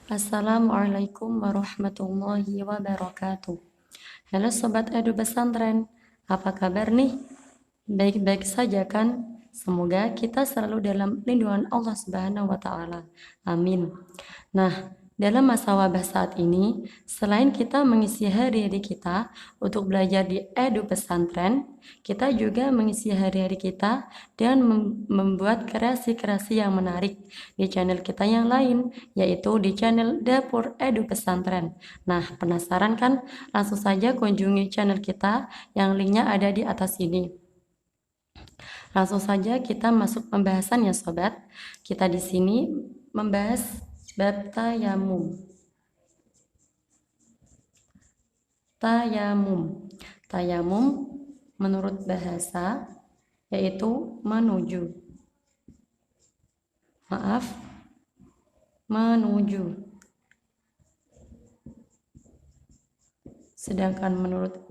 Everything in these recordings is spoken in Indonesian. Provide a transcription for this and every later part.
Assalamualaikum warahmatullahi wabarakatuh. Halo Sobat Edu Pesantren, apa kabar nih? Baik-baik saja kan? Semoga kita selalu dalam lindungan Allah Subhanahu wa Ta'ala. Amin. Nah, dalam masa wabah saat ini, selain kita mengisi hari-hari kita untuk belajar di Edu Pesantren, kita juga mengisi hari-hari kita dengan membuat kreasi-kreasi yang menarik di channel kita yang lain, yaitu di channel Dapur Edu Pesantren. Nah, penasaran kan? Langsung saja kunjungi channel kita yang linknya ada di atas ini. Langsung saja kita masuk pembahasan ya sobat. Kita di sini membahas bab tayamum. Tayamum menurut bahasa yaitu menuju. Menuju. Sedangkan menurut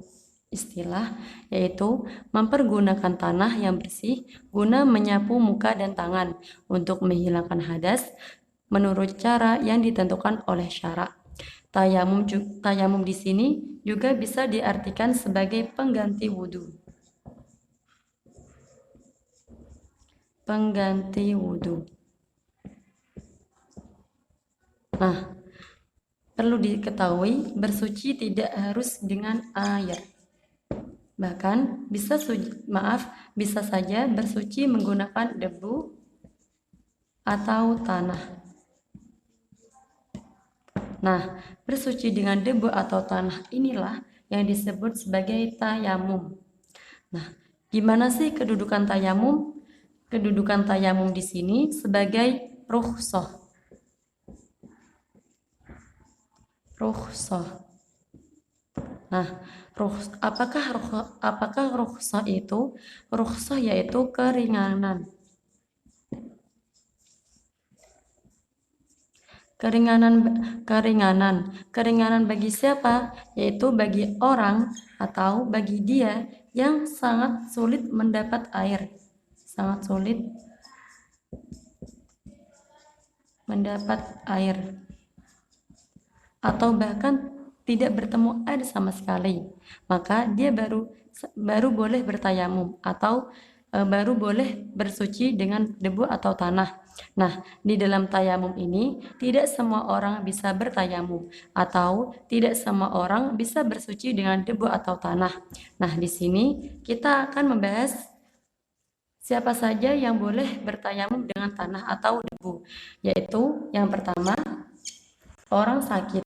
istilah yaitu mempergunakan tanah yang bersih guna menyapu muka dan tangan untuk menghilangkan hadas menurut cara yang ditentukan oleh syara. Tayamum di sini juga bisa diartikan sebagai pengganti wudhu. Nah, perlu diketahui bersuci tidak harus dengan air. Bahkan bisa saja bersuci menggunakan debu atau tanah. Nah, bersuci dengan debu atau tanah inilah yang disebut sebagai tayamum. Nah, gimana sih kedudukan tayamum? Kedudukan tayamum di sini sebagai rukhsah. Nah, apakah rukhsah itu? Rukhsah yaitu keringanan. Keringanan bagi siapa? Yaitu bagi orang atau bagi dia yang sangat sulit mendapat air. Sangat sulit mendapat air. Atau bahkan tidak bertemu air sama sekali. Maka dia baru boleh bertayamum atau baru boleh bersuci dengan debu atau tanah. Nah, di dalam tayamum ini tidak semua orang bisa bertayamum atau tidak semua orang bisa bersuci dengan debu atau tanah. Nah, di sini kita akan membahas siapa saja yang boleh bertayamum dengan tanah atau debu, yaitu yang pertama orang sakit.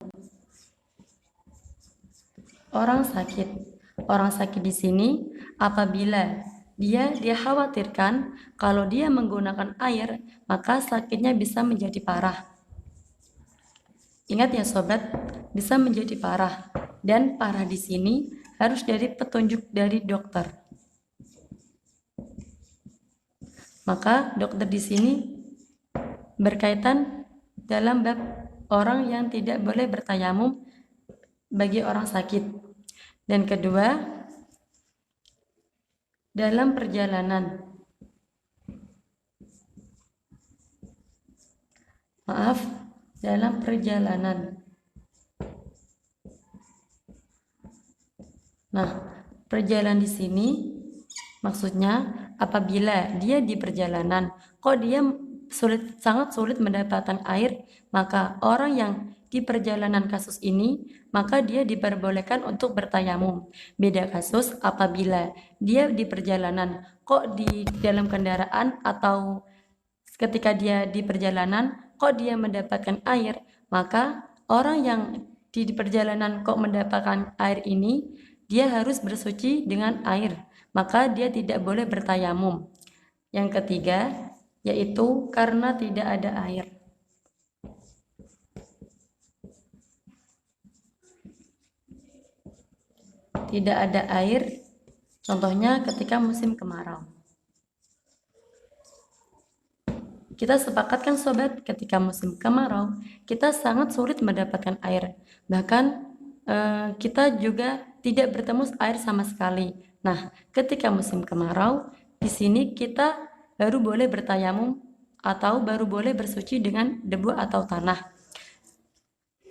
Orang sakit di sini apabila dia khawatirkan kalau dia menggunakan air, maka sakitnya bisa menjadi parah. Ingat ya sobat, bisa menjadi parah. Dan parah di sini harus dari petunjuk dari dokter. Maka dokter di sini berkaitan dalam bab orang yang tidak boleh bertayamum bagi orang sakit. Dan kedua, dalam perjalanan. Dalam perjalanan. Nah, perjalanan di sini maksudnya apabila dia di perjalanan, kok dia sangat sulit mendapatkan air, maka orang yang di perjalanan kasus ini, maka dia diperbolehkan untuk bertayamum. Beda kasus apabila dia di perjalanan, kok di dalam kendaraan atau ketika dia di perjalanan, kok dia mendapatkan air, maka orang yang di perjalanan kok mendapatkan air ini, dia harus bersuci dengan air, maka dia tidak boleh bertayamum. Yang ketiga, yaitu karena tidak ada air. Tidak ada air, contohnya ketika musim kemarau. Kita sepakatkan sobat, ketika musim kemarau, kita sangat sulit mendapatkan air. Bahkan kita juga tidak bertemu air sama sekali. Nah, ketika musim kemarau, di sini kita baru boleh bertayamum atau baru boleh bersuci dengan debu atau tanah.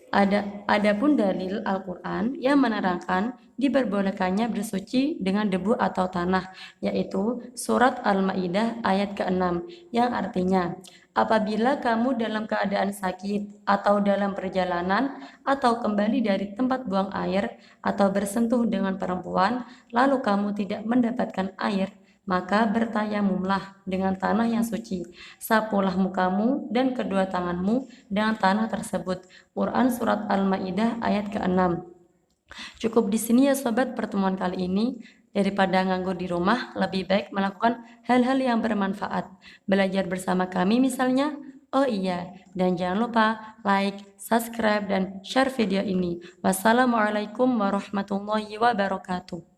Adapun dalil Al-Quran yang menerangkan diperbolehkannya bersuci dengan debu atau tanah, yaitu surat Al-Ma'idah ayat ke-6, yang artinya, apabila kamu dalam keadaan sakit atau dalam perjalanan atau kembali dari tempat buang air atau bersentuh dengan perempuan, lalu kamu tidak mendapatkan air, maka bertayamumlah dengan tanah yang suci. Sapulah mukamu dan kedua tanganmu dengan tanah tersebut. Quran Surat Al-Ma'idah ayat ke-6. Cukup di sini ya sobat pertemuan kali ini. Daripada nganggur di rumah, lebih baik melakukan hal-hal yang bermanfaat. Belajar bersama kami misalnya. Oh iya, dan jangan lupa like, subscribe, dan share video ini. Wassalamualaikum warahmatullahi wabarakatuh.